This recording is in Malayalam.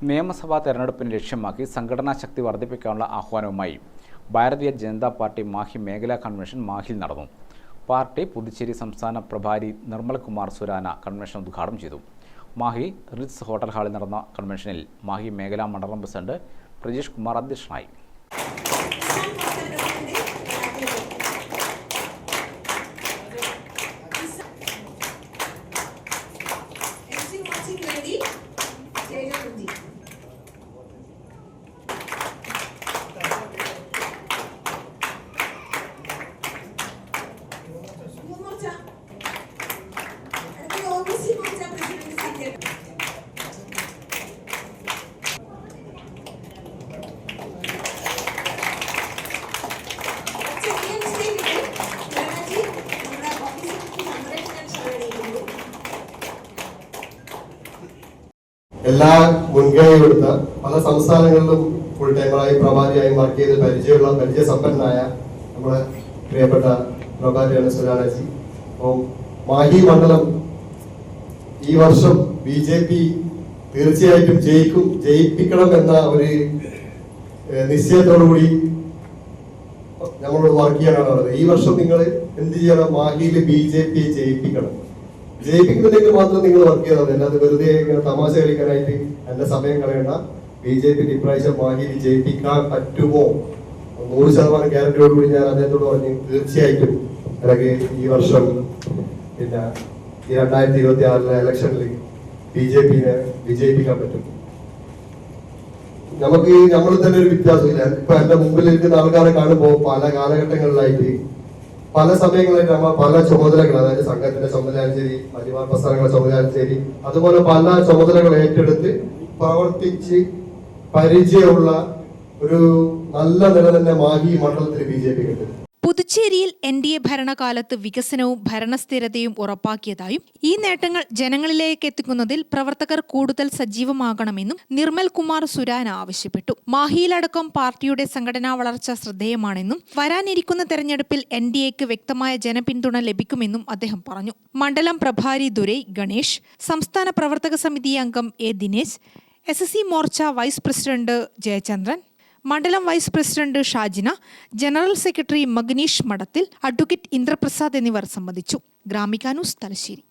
നിയമസഭാ തെരഞ്ഞെടുപ്പിനെ ലക്ഷ്യമാക്കി സംഘടനാ ശക്തി വർദ്ധിപ്പിക്കാനുള്ള ആഹ്വാനവുമായി ഭാരതീയ ജനതാ പാർട്ടി മാഹി മേഖലാ കൺവെൻഷൻ മാഹിയിൽ നടന്നു. പാർട്ടി പുതുച്ചേരി സംസ്ഥാന പ്രഭാരി നിർമ്മൽ കുമാർ സുരാന കൺവെൻഷൻ ഉദ്ഘാടനം ചെയ്തു. മാഹി റിറ്റ്സ് ഹോട്ടൽ ഹാളിൽ നടന്ന കൺവെൻഷനിൽ മാഹി മേഖലാ മണ്ഡലം പ്രസിഡന്റ് പ്രജീഷ് കുമാർ അധ്യക്ഷനായി. എല്ലാ മുൻകൈ കൊടുത്ത പല സംസ്ഥാനങ്ങളിലും ഫുൾ ടൈമറായി പ്രഭാരിയായി വർക്ക് ചെയ്ത് പരിചയസമ്പന്നനായ നമ്മുടെ പ്രിയപ്പെട്ട പ്രഭാരിയാണ് സുരാനജി. അപ്പം മാഹി മണ്ഡലം ഈ വർഷം BJP തീർച്ചയായിട്ടും ജയിപ്പിക്കണം എന്ന ഒരു നിശ്ചയത്തോടുകൂടി നമ്മളോട് വർക്ക് ചെയ്യാനാണ് പറഞ്ഞത്. ഈ വർഷം നിങ്ങൾ എന്ത് ചെയ്യണം? മാഹിയിൽ BJP ജയിപ്പിക്കുന്നില്ലെങ്കിൽ മാത്രം നിങ്ങൾ വർക്ക് ചെയ്താൽ മതി. അല്ലാതെ വെറുതെ ഇങ്ങനെ തമാശ കളിക്കാനായിട്ട് എന്റെ സമയം കളയണ്ട. BJP ഇപ്രാവശ്യം മാഹിയിൽ ജയിപ്പിക്കാൻ പറ്റുമോ? 100% ഗ്യാരണ്ടിയോടുകൂടി ഞാൻ അദ്ദേഹത്തോട് പറഞ്ഞു തീർച്ചയായിട്ടും അല്ലെങ്കിൽ ഈ വർഷം പിന്നെ 2026 ഇലക്ഷനിൽ BJPനെ വിജയിപ്പിക്കാൻ പറ്റും. നമ്മൾ തന്നെ ഒരു വ്യത്യാസമില്ല. ഇപ്പൊ എന്റെ മുമ്പിൽ ഇരിക്കുന്ന ആൾക്കാരെ കാണുമ്പോൾ പല കാലഘട്ടങ്ങളിലായിട്ട് പല സമയങ്ങളായിട്ട് നമ്മൾ പല ചുമതലകൾ, അതായത് സംഘത്തിന്റെ ചുമതലയാലും ശരി, പരിവാർ പ്രസ്ഥാനങ്ങളുടെ ചുമതലയാലും ശരി, അതുപോലെ പല ചുമതലകൾ ഏറ്റെടുത്ത് പ്രവർത്തിച്ച് പരിചയമുള്ള ഒരു നല്ല നില തന്നെ മാഹി മണ്ഡലത്തിൽ BJP കിട്ടും. പുതുച്ചേരിയിൽ NDA ഭരണകാലത്ത് വികസനവും ഭരണസ്ഥിരതയും ഉറപ്പാക്കിയതായും ഈ നേട്ടങ്ങൾ ജനങ്ങളിലേക്ക് എത്തിക്കുന്നതിൽ പ്രവർത്തകർ കൂടുതൽ സജീവമാകണമെന്നും നിർമ്മൽ കുമാർ സുരാന ആവശ്യപ്പെട്ടു. മാഹിയിലടക്കം പാർട്ടിയുടെ സംഘടനാ വളർച്ച ശ്രദ്ധേയമാണെന്നും വരാനിരിക്കുന്ന തെരഞ്ഞെടുപ്പിൽ NDAക്ക് വ്യക്തമായ ജനപിന്തുണ ലഭിക്കുമെന്നും അദ്ദേഹം പറഞ്ഞു. മണ്ഡലം പ്രഭാരി ദുരൈ ഗണേഷ്, സംസ്ഥാന പ്രവർത്തക സമിതി അംഗം A Dinesh, SSC Morcha vice president Jayachandran, മണ്ഡലം vice president Shajina, general secretary Magnish Madathil, advocate Indraprasad എന്നിവർ സംബന്ധിച്ചു. ഗ്രാമിക ന്യൂസ്, തലശ്ശേരി.